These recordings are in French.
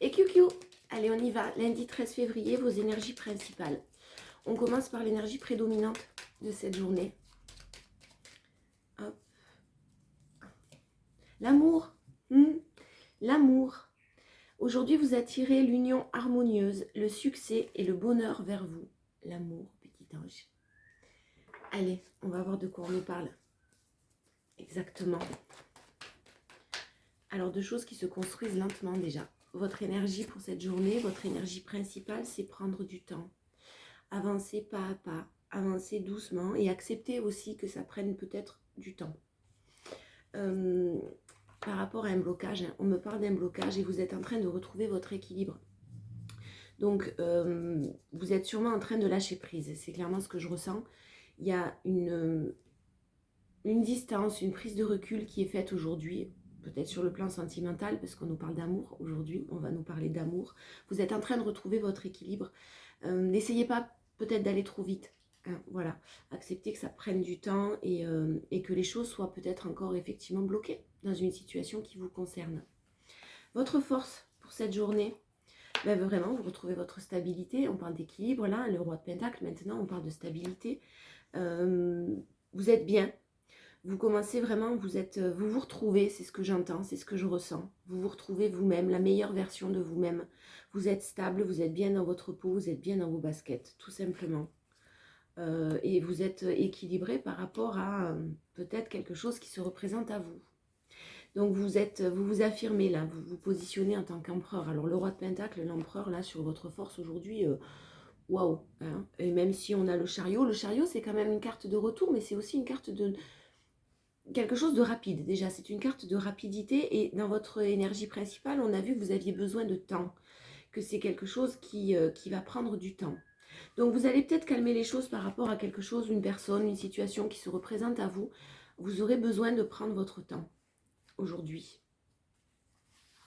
Et QQ, allez, on y va. Lundi 13 février, vos énergies principales. On commence par l'énergie prédominante de cette journée. Hop. L'amour. L'amour. Aujourd'hui, vous attirez l'union harmonieuse, le succès et le bonheur vers vous. L'amour, petit ange. Allez, on va voir de quoi on nous parle. Exactement. Alors, deux choses qui se construisent lentement déjà. Votre énergie pour cette journée, votre énergie principale, c'est prendre du temps. Avancer pas à pas, avancer doucement et accepter aussi que ça prenne peut-être du temps. Par rapport à un blocage, on me parle d'un blocage et vous êtes en train de retrouver votre équilibre. Donc, vous êtes sûrement en train de lâcher prise, c'est clairement ce que je ressens. Il y a une distance, une prise de recul qui est faite aujourd'hui, peut-être sur le plan sentimental, parce qu'on nous parle d'amour aujourd'hui, on va nous parler d'amour. Vous êtes en train de retrouver votre équilibre. N'essayez pas peut-être d'aller trop vite. Voilà, acceptez que ça prenne du temps et que les choses soient peut-être encore effectivement bloquées dans une situation qui vous concerne. Votre force pour cette journée, ben vraiment, vous retrouvez votre stabilité. On parle d'équilibre là, le roi de Pentacle, maintenant on parle de stabilité. Vous êtes bien. Vous commencez vraiment, vous vous retrouvez, c'est ce que j'entends, c'est ce que je ressens. Vous vous retrouvez vous-même, la meilleure version de vous-même. Vous êtes stable, vous êtes bien dans votre peau, vous êtes bien dans vos baskets, tout simplement. Et vous êtes équilibré par rapport à peut-être quelque chose qui se représente à vous. Donc vous vous affirmez là, vous vous positionnez en tant qu'empereur. Alors le roi de Pentacle, l'empereur là sur votre force aujourd'hui, waouh, hein. Et même si on a le chariot c'est quand même une carte de retour, mais c'est aussi une carte de quelque chose de rapide. Déjà, c'est une carte de rapidité et dans votre énergie principale, on a vu que vous aviez besoin de temps, que c'est quelque chose qui va prendre du temps. Donc vous allez peut-être calmer les choses par rapport à quelque chose, une personne, une situation qui se représente à vous. Vous aurez besoin de prendre votre temps aujourd'hui.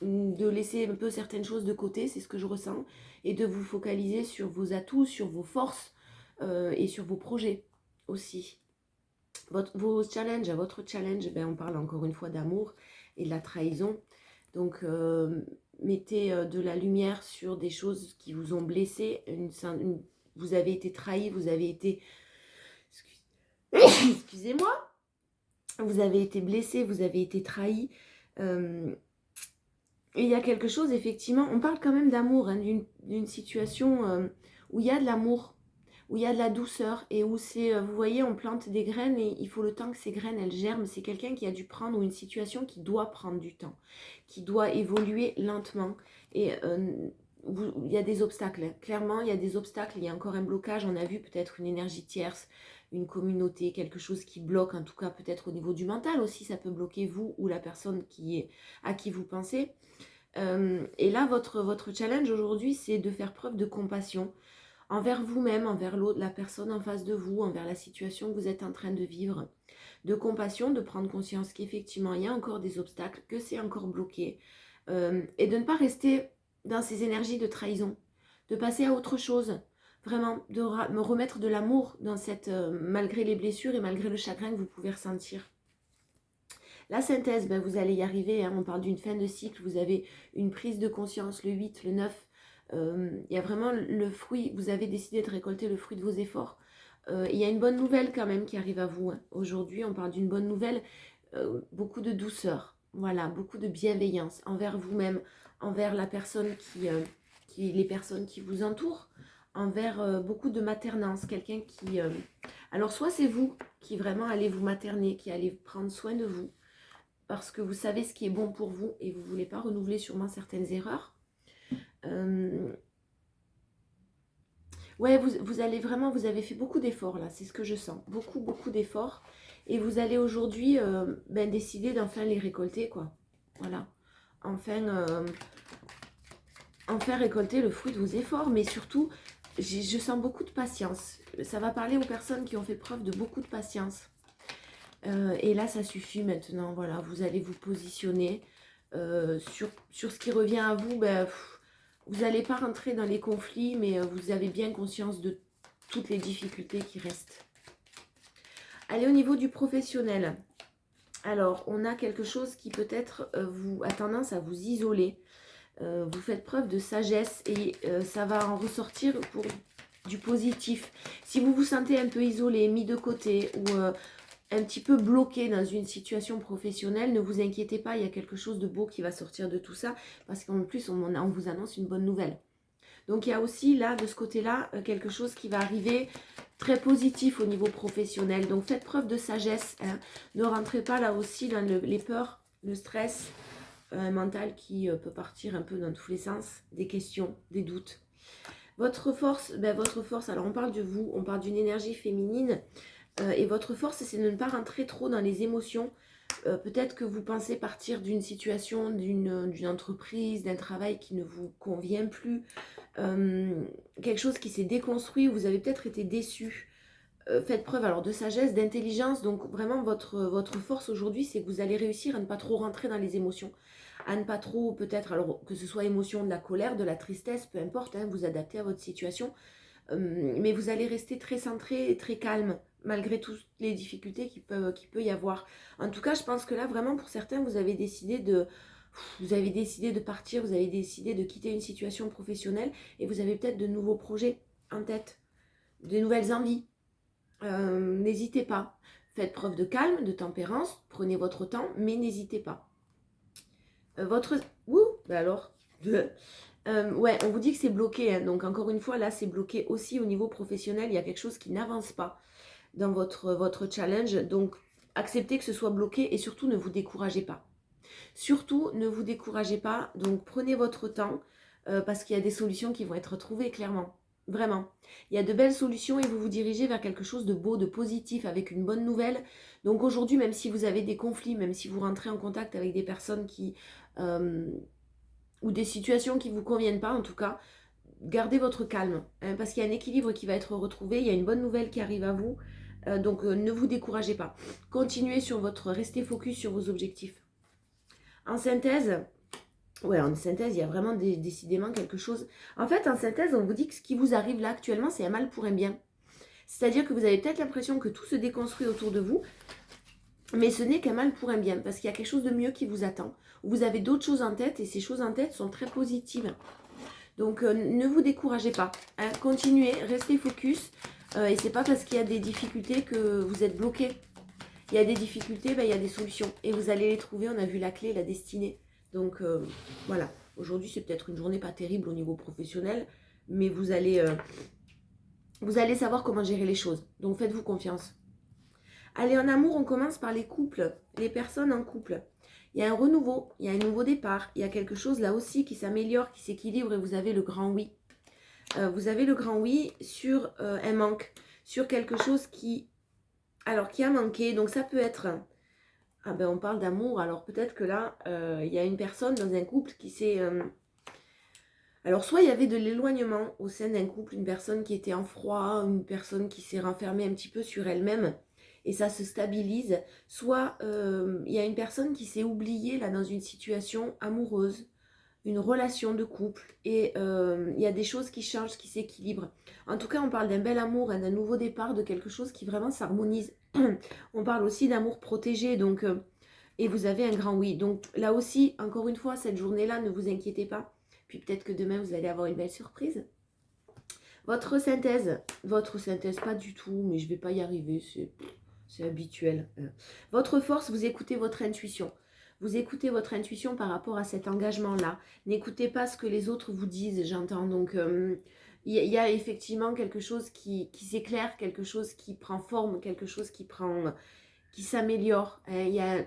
De laisser un peu certaines choses de côté, c'est ce que je ressens, et de vous focaliser sur vos atouts, sur vos forces et sur vos projets aussi. Votre challenge, ben on parle encore une fois d'amour et de la trahison. Donc mettez de la lumière sur des choses qui vous ont blessé. Vous avez été trahi, vous avez été... Excusez-moi. Vous avez été blessé, vous avez été trahi. Et il y a quelque chose, effectivement, on parle quand même d'amour, hein, d'une situation où il y a de l'amour, où il y a de la douceur et où c'est, vous voyez, on plante des graines et il faut le temps que ces graines, elles germent. C'est quelqu'un qui a dû prendre, ou une situation qui doit prendre du temps, qui doit évoluer lentement. Et il y a des obstacles, hein. Clairement, il y a des obstacles, il y a encore un blocage. On a vu peut-être une énergie tierce, une communauté, quelque chose qui bloque, en tout cas peut-être au niveau du mental aussi, ça peut bloquer vous ou la personne à qui vous pensez. Et là, votre challenge aujourd'hui, c'est de faire preuve de compassion envers vous-même, envers l'autre, la personne en face de vous, envers la situation que vous êtes en train de vivre. De compassion, de prendre conscience qu'effectivement, il y a encore des obstacles, que c'est encore bloqué. Et de ne pas rester dans ces énergies de trahison, de passer à autre chose. Vraiment, de me remettre de l'amour dans malgré les blessures et malgré le chagrin que vous pouvez ressentir. La synthèse, ben vous allez y arriver, hein. On parle d'une fin de cycle, vous avez une prise de conscience, le 8, le 9. Il y a vraiment le fruit, vous avez décidé de récolter le fruit de vos efforts. Il y a une bonne nouvelle quand même qui arrive à vous, hein. Aujourd'hui, on parle d'une bonne nouvelle, beaucoup de douceur, voilà, beaucoup de bienveillance envers vous-même, envers la personne les personnes qui vous entourent, envers beaucoup de maternance, quelqu'un qui... alors soit c'est vous qui vraiment allez vous materner, qui allez prendre soin de vous, parce que vous savez ce qui est bon pour vous et vous ne voulez pas renouveler sûrement certaines erreurs. Ouais, vous allez vraiment, vous avez fait beaucoup d'efforts là, c'est ce que je sens, beaucoup d'efforts. Et vous allez aujourd'hui décider d'enfin les récolter, quoi. Voilà, enfin récolter le fruit de vos efforts, mais surtout, je sens beaucoup de patience. Ça va parler aux personnes qui ont fait preuve de beaucoup de patience. Et là, ça suffit maintenant, voilà, vous allez vous positionner sur ce qui revient à vous. Vous n'allez pas rentrer dans les conflits, mais vous avez bien conscience de toutes les difficultés qui restent. Allez, au niveau du professionnel, alors, on a quelque chose qui peut-être a tendance à vous isoler. Vous faites preuve de sagesse et ça va en ressortir pour du positif. Si vous vous sentez un peu isolé, mis de côté ou un petit peu bloqué dans une situation professionnelle, ne vous inquiétez pas, il y a quelque chose de beau qui va sortir de tout ça, parce qu'en plus, on vous annonce une bonne nouvelle. Donc, il y a aussi là, de ce côté-là, quelque chose qui va arriver très positif au niveau professionnel. Donc, faites preuve de sagesse. Hein. Ne rentrez pas là aussi dans les peurs, le stress mental qui peut partir un peu dans tous les sens, des questions, des doutes. Votre force, alors on parle de vous, on parle d'une énergie féminine. Et votre force, c'est de ne pas rentrer trop dans les émotions. Peut-être que vous pensez partir d'une situation, d'une entreprise, d'un travail qui ne vous convient plus. Quelque chose qui s'est déconstruit, vous avez peut-être été déçu. Faites preuve alors de sagesse, d'intelligence. Donc vraiment, votre force aujourd'hui, c'est que vous allez réussir à ne pas trop rentrer dans les émotions. À ne pas trop, peut-être, alors que ce soit émotion de la colère, de la tristesse, peu importe, hein, vous adaptez à votre situation. Mais vous allez rester très centré et très calme, malgré toutes les difficultés qu'il peut y avoir. En tout cas, je pense que là, vraiment, pour certains, vous avez décidé de partir, vous avez décidé de quitter une situation professionnelle et vous avez peut-être de nouveaux projets en tête, de nouvelles envies. N'hésitez pas. Faites preuve de calme, de tempérance, prenez votre temps, mais n'hésitez pas. Ouh, bah alors... ouais, on vous dit que c'est bloqué, hein. Donc encore une fois, là, c'est bloqué aussi au niveau professionnel. Il y a quelque chose qui n'avance pas dans votre challenge. Donc, acceptez que ce soit bloqué et surtout, ne vous découragez pas. Surtout, ne vous découragez pas. Donc, prenez votre temps parce qu'il y a des solutions qui vont être trouvées, clairement. Vraiment. Il y a de belles solutions et vous vous dirigez vers quelque chose de beau, de positif, avec une bonne nouvelle. Donc, aujourd'hui, même si vous avez des conflits, même si vous rentrez en contact avec des personnes qui... ou des situations qui ne vous conviennent pas, en tout cas, gardez votre calme, hein, parce qu'il y a un équilibre qui va être retrouvé, il y a une bonne nouvelle qui arrive à vous, donc ne vous découragez pas. Continuez restez focus sur vos objectifs. En synthèse, il y a vraiment décidément quelque chose. En fait, en synthèse, on vous dit que ce qui vous arrive là actuellement, c'est un mal pour un bien. C'est-à-dire que vous avez peut-être l'impression que tout se déconstruit autour de vous, mais ce n'est qu'un mal pour un bien, parce qu'il y a quelque chose de mieux qui vous attend. Vous avez d'autres choses en tête, et ces choses en tête sont très positives. Donc, ne vous découragez pas. Hein. Continuez, restez focus. Et c'est pas parce qu'il y a des difficultés que vous êtes bloqué. Il y a des difficultés, il y a des solutions. Et vous allez les trouver. On a vu la clé, la destinée. Donc, voilà. Aujourd'hui, c'est peut-être une journée pas terrible au niveau professionnel. Mais vous allez savoir comment gérer les choses. Donc, faites-vous confiance. Allez, en amour, on commence par les couples. Les personnes en couple. Il y a un renouveau, il y a un nouveau départ, il y a quelque chose là aussi qui s'améliore, qui s'équilibre et vous avez le grand oui. Vous avez le grand oui sur un manque, sur quelque chose qui a manqué. Donc ça peut être, on parle d'amour, alors peut-être que là, il y a une personne dans un couple qui s'est... alors soit il y avait de l'éloignement au sein d'un couple, une personne qui était en froid, une personne qui s'est renfermée un petit peu sur elle-même, et ça se stabilise, soit il y a une personne qui s'est oubliée là dans une situation amoureuse, une relation de couple, et il y a des choses qui changent, qui s'équilibrent. En tout cas, on parle d'un bel amour, d'un nouveau départ, de quelque chose qui vraiment s'harmonise. On parle aussi d'amour protégé, donc et vous avez un grand oui. Donc là aussi, encore une fois, cette journée-là, ne vous inquiétez pas. Puis peut-être que demain, vous allez avoir une belle surprise. Votre synthèse, pas du tout, mais je ne vais pas y arriver, c'est habituel. Votre force, vous écoutez votre intuition. Vous écoutez votre intuition par rapport à cet engagement-là. N'écoutez pas ce que les autres vous disent, j'entends. Donc, il y a effectivement quelque chose qui s'éclaire, quelque chose qui prend forme, quelque chose qui s'améliore. Il y a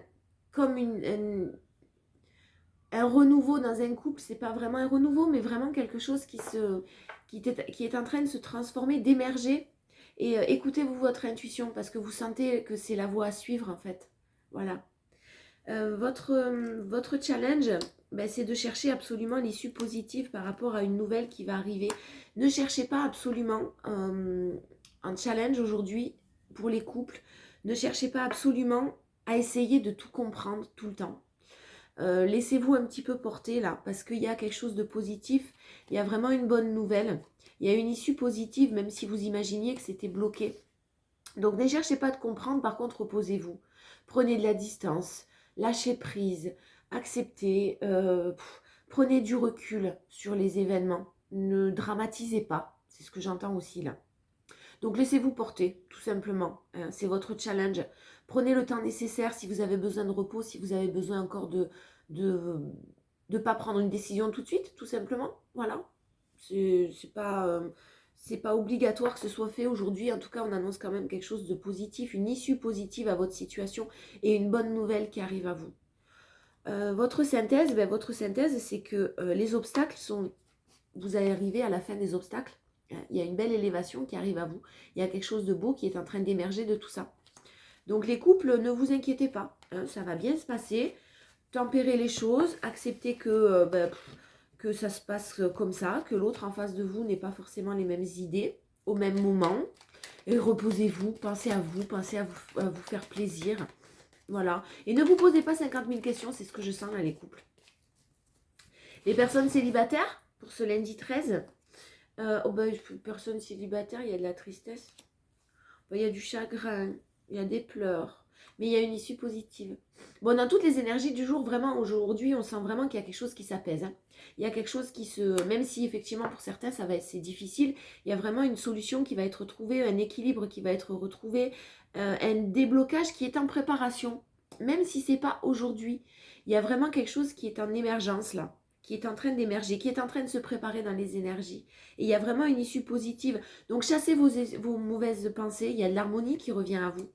comme un renouveau dans un couple. C'est pas vraiment un renouveau, mais vraiment quelque chose qui est en train de se transformer, d'émerger. Et écoutez-vous votre intuition parce que vous sentez que c'est la voie à suivre en fait. Voilà. Votre challenge, c'est de chercher absolument l'issue positive par rapport à une nouvelle qui va arriver. Ne cherchez pas absolument un challenge aujourd'hui pour les couples. Ne cherchez pas absolument à essayer de tout comprendre tout le temps. Laissez-vous un petit peu porter là, parce qu'il y a quelque chose de positif, il y a vraiment une bonne nouvelle, il y a une issue positive, même si vous imaginiez que c'était bloqué. Donc ne cherchez pas de comprendre, par contre reposez-vous, prenez de la distance, lâchez prise, acceptez, Prenez du recul sur les événements. Ne dramatisez pas. C'est ce que j'entends aussi là. Donc laissez-vous porter, tout simplement. C'est votre challenge. Prenez le temps nécessaire si vous avez besoin de repos, si vous avez besoin encore de pas prendre une décision tout de suite, tout simplement. Voilà. C'est pas obligatoire que ce soit fait aujourd'hui. En tout cas, on annonce quand même quelque chose de positif, une issue positive à votre situation et une bonne nouvelle qui arrive à vous. Votre synthèse, c'est que les obstacles sont... Vous allez arriver à la fin des obstacles. Il y a une belle élévation qui arrive à vous. Il y a quelque chose de beau qui est en train d'émerger de tout ça. Donc les couples, ne vous inquiétez pas. Ça va bien se passer. Tempérez les choses. Acceptez que ça se passe comme ça. Que l'autre en face de vous n'ait pas forcément les mêmes idées au même moment. Et reposez-vous. Pensez à vous faire plaisir. Voilà. Et ne vous posez pas 50 000 questions. C'est ce que je sens dans les couples. Les personnes célibataires, pour ce lundi 13... personne célibataire, il y a de la tristesse, il y a du chagrin, il y a des pleurs, mais il y a une issue positive. Bon, dans toutes les énergies du jour, vraiment, aujourd'hui, on sent vraiment qu'il y a quelque chose qui s'apaise. Il y a quelque chose qui se... Même si, effectivement, pour certains, c'est difficile, il y a vraiment une solution qui va être trouvée, un équilibre qui va être retrouvé, un déblocage qui est en préparation. Même si ce n'est pas aujourd'hui, il y a vraiment quelque chose qui est en émergence, là, qui est en train d'émerger, qui est en train de se préparer dans les énergies. Et il y a vraiment une issue positive. Donc chassez vos mauvaises pensées, il y a de l'harmonie qui revient à vous.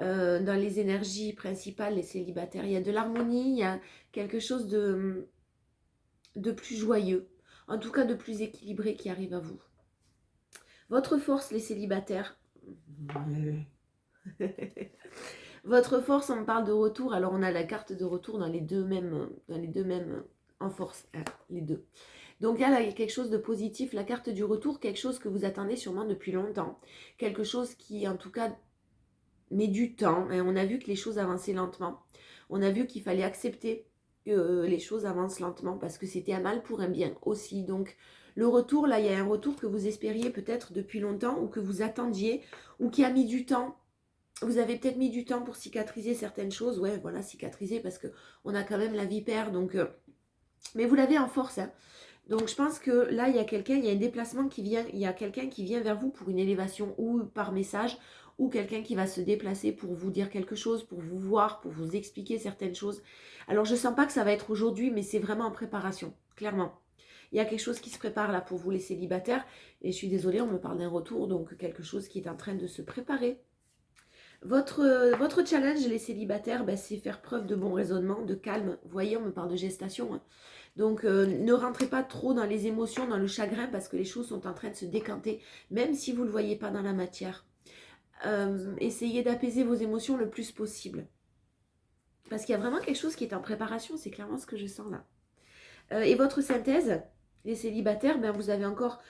Dans les énergies principales, les célibataires, il y a de l'harmonie, il y a quelque chose de plus joyeux, en tout cas de plus équilibré qui arrive à vous. Votre force, les célibataires. Votre force, on parle de retour, alors on a la carte de retour dans les deux mêmes en force, les deux. Donc là, il y a quelque chose de positif, la carte du retour, quelque chose que vous attendez sûrement depuis longtemps, quelque chose qui en tout cas met du temps. On a vu que les choses avançaient lentement, on a vu qu'il fallait accepter que les choses avancent lentement parce que c'était un mal pour un bien aussi. Donc le retour, là, il y a un retour que vous espériez peut-être depuis longtemps ou que vous attendiez ou qui a mis du temps. Vous avez peut-être mis du temps pour cicatriser certaines choses. Ouais, voilà, cicatriser parce qu'on a quand même la vipère. Donc, mais vous l'avez en force. Donc, je pense que là, il y a un déplacement qui vient. Il y a quelqu'un qui vient vers vous pour une élévation ou par message. Ou quelqu'un qui va se déplacer pour vous dire quelque chose, pour vous voir, pour vous expliquer certaines choses. Alors, je ne sens pas que ça va être aujourd'hui, mais c'est vraiment en préparation, clairement. Il y a quelque chose qui se prépare là pour vous les célibataires. Et je suis désolée, on me parle d'un retour. Donc, quelque chose qui est en train de se préparer. Votre challenge, les célibataires, c'est faire preuve de bon raisonnement, de calme. Vous voyez, on me parle de gestation. Donc, ne rentrez pas trop dans les émotions, dans le chagrin, parce que les choses sont en train de se décanter, même si vous ne le voyez pas dans la matière. Essayez d'apaiser vos émotions le plus possible. Parce qu'il y a vraiment quelque chose qui est en préparation, c'est clairement ce que je sens là. Et votre synthèse, les célibataires, vous avez encore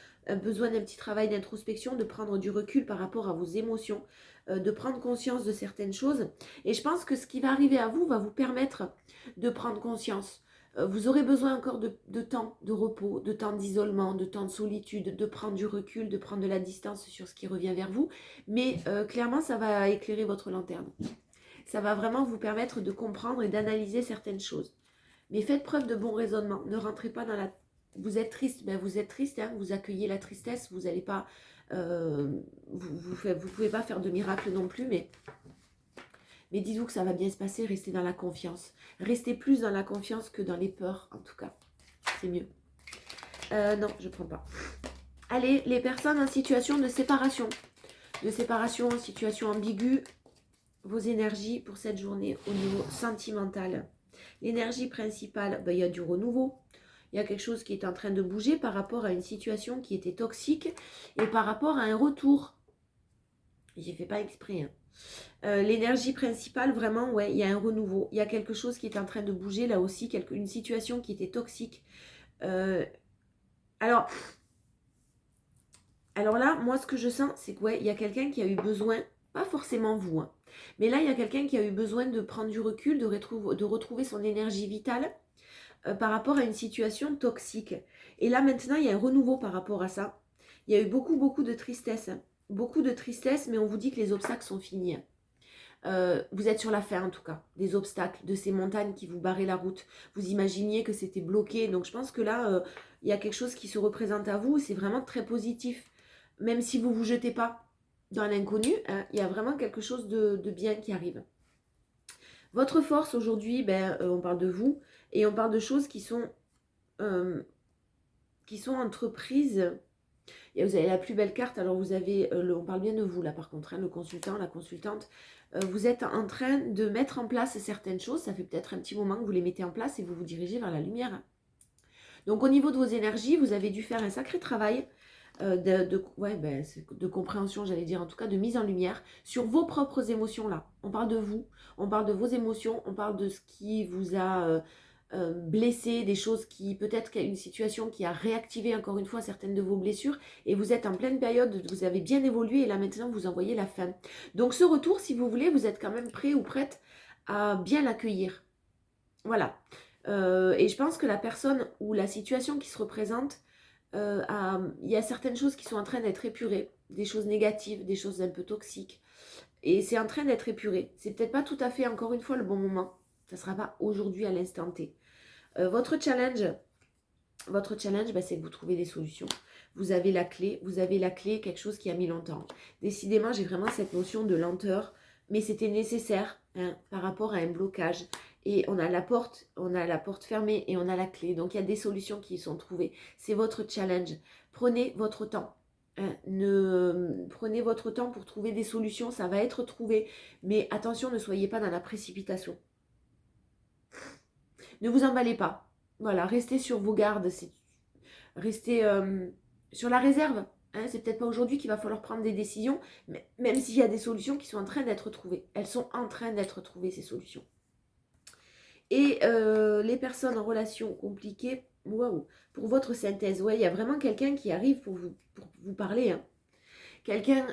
besoin d'un petit travail d'introspection, de prendre du recul par rapport à vos émotions, de prendre conscience de certaines choses. Et je pense que ce qui va arriver à vous va vous permettre de prendre conscience. Vous aurez besoin encore de temps de repos, de temps d'isolement, de temps de solitude, de prendre du recul, de prendre de la distance sur ce qui revient vers vous. Mais clairement, ça va éclairer votre lanterne. Ça va vraiment vous permettre de comprendre et d'analyser certaines choses. Mais faites preuve de bon raisonnement. Ne rentrez pas dans la... Vous êtes triste, vous êtes triste, vous accueillez la tristesse, vous n'allez pas... vous pouvez pas faire de miracle non plus, mais dites-vous que ça va bien se passer, restez dans la confiance. Restez plus dans la confiance que dans les peurs, en tout cas. C'est mieux. Non, je ne prends pas. Allez, les personnes en situation de séparation. En situation ambiguë, vos énergies pour cette journée au niveau sentimental. L'énergie principale, il y a du renouveau. Il y a quelque chose qui est en train de bouger par rapport à une situation qui était toxique et par rapport à un retour. J'ai fait pas exprès. L'énergie principale, vraiment, ouais, il y a un renouveau. Il y a quelque chose qui est en train de bouger là aussi, une situation qui était toxique. Alors là, moi, ce que je sens, c'est que ouais, il y a quelqu'un qui a eu besoin, pas forcément vous, mais là, il y a quelqu'un qui a eu besoin de prendre du recul, de retrouver son énergie vitale par rapport à une situation toxique. Et là, maintenant, il y a un renouveau par rapport à ça. Il y a eu beaucoup de tristesse. Beaucoup de tristesse, mais on vous dit que les obstacles sont finis. Vous êtes sur la fin en tout cas, des obstacles, de ces montagnes qui vous barraient la route. Vous imaginiez que c'était bloqué. Donc je pense que là, il y a quelque chose qui se représente à vous. C'est vraiment très positif. Même si vous ne vous jetez pas dans l'inconnu, hein, il y a vraiment quelque chose de bien qui arrive. Votre force aujourd'hui, on parle de vous et on parle de choses qui sont entreprises. Et vous avez la plus belle carte, alors vous avez, on parle bien de vous là par contre, hein, le consultant, la consultante. Vous êtes en train de mettre en place certaines choses, ça fait peut-être un petit moment que vous les mettez en place et vous vous dirigez vers la lumière. Donc au niveau de vos énergies, vous avez dû faire un sacré travail de compréhension, j'allais dire, en tout cas de mise en lumière sur vos propres émotions là. On parle de vous, on parle de vos émotions, on parle de ce qui vous a blessé, des choses qui, peut-être qu'il y a une situation qui a réactivé encore une fois certaines de vos blessures et vous êtes en pleine période, vous avez bien évolué et là maintenant vous en voyez la fin. Donc ce retour, si vous voulez, vous êtes quand même prêt ou prête à bien l'accueillir. Voilà. Et je pense que la personne ou la situation qui se représente, il y a certaines choses qui sont en train d'être épurées, des choses négatives, des choses un peu toxiques. Et c'est en train d'être épuré. C'est peut-être pas tout à fait, encore une fois, le bon moment. Ça ne sera pas aujourd'hui à l'instant T. Votre challenge, c'est que vous trouvez des solutions. Vous avez la clé, quelque chose qui a mis longtemps. Décidément, j'ai vraiment cette notion de lenteur, mais c'était nécessaire hein, par rapport à un blocage. Et on a la porte fermée et on a la clé. Donc il y a des solutions qui sont trouvées. C'est votre challenge. Prenez votre temps. Hein. Prenez votre temps pour trouver des solutions. Ça va être trouvé. Mais attention, ne soyez pas dans la précipitation. Ne vous emballez pas. Voilà, restez sur vos gardes. Restez sur la réserve. Hein, c'est peut-être pas aujourd'hui qu'il va falloir prendre des décisions, mais même s'il y a des solutions qui sont en train d'être trouvées. Elles sont en train d'être trouvées, ces solutions. Et les personnes en relation compliquée, waouh, pour votre synthèse, ouais, il y a vraiment quelqu'un qui arrive pour vous parler. Hein. Quelqu'un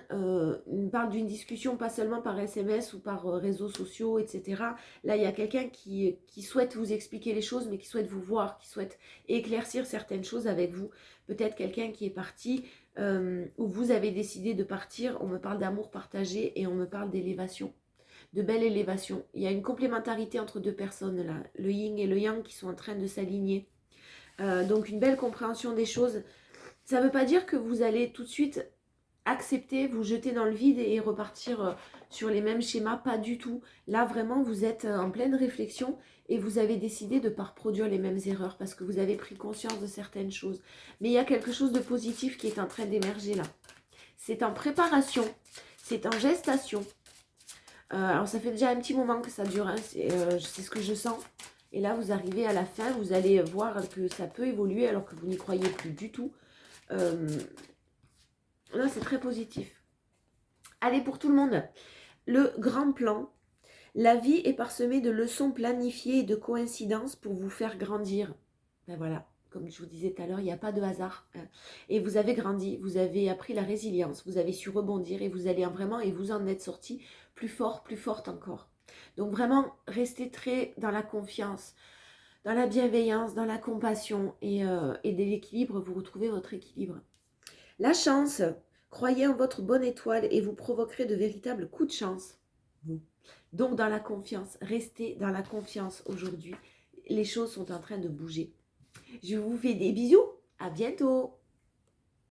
parle d'une discussion pas seulement par SMS ou par réseaux sociaux, etc. Là, il y a quelqu'un qui souhaite vous expliquer les choses, mais qui souhaite vous voir, qui souhaite éclaircir certaines choses avec vous. Peut-être quelqu'un qui est parti, ou vous avez décidé de partir. On me parle d'amour partagé et on me parle d'élévation, de belle élévation. Il y a une complémentarité entre deux personnes là, le yin et le yang qui sont en train de s'aligner. Donc une belle compréhension des choses. Ça ne veut pas dire que vous allez tout de suite accepter, vous jeter dans le vide et repartir sur les mêmes schémas, pas du tout. Là vraiment vous êtes en pleine réflexion et vous avez décidé de ne pas reproduire les mêmes erreurs parce que vous avez pris conscience de certaines choses. Mais il y a quelque chose de positif qui est en train d'émerger là. C'est en préparation, c'est en gestation. Alors ça fait déjà un petit moment que ça dure, hein, c'est ce que je sens. Et là vous arrivez à la fin, vous allez voir que ça peut évoluer alors que vous n'y croyez plus du tout. Là, c'est très positif. Allez, pour tout le monde, le grand plan. La vie est parsemée de leçons planifiées et de coïncidences pour vous faire grandir. Ben voilà, comme je vous disais tout à l'heure, il n'y a pas de hasard. Hein. Et vous avez grandi, vous avez appris la résilience, vous avez su rebondir et vous allez vraiment, et vous en êtes sorti plus fort, plus forte encore. Donc vraiment, restez très dans la confiance, dans la bienveillance, dans la compassion et de l'équilibre, vous retrouvez votre équilibre. La chance, croyez en votre bonne étoile et vous provoquerez de véritables coups de chance. Donc dans la confiance, restez dans la confiance aujourd'hui. Les choses sont en train de bouger. Je vous fais des bisous, à bientôt.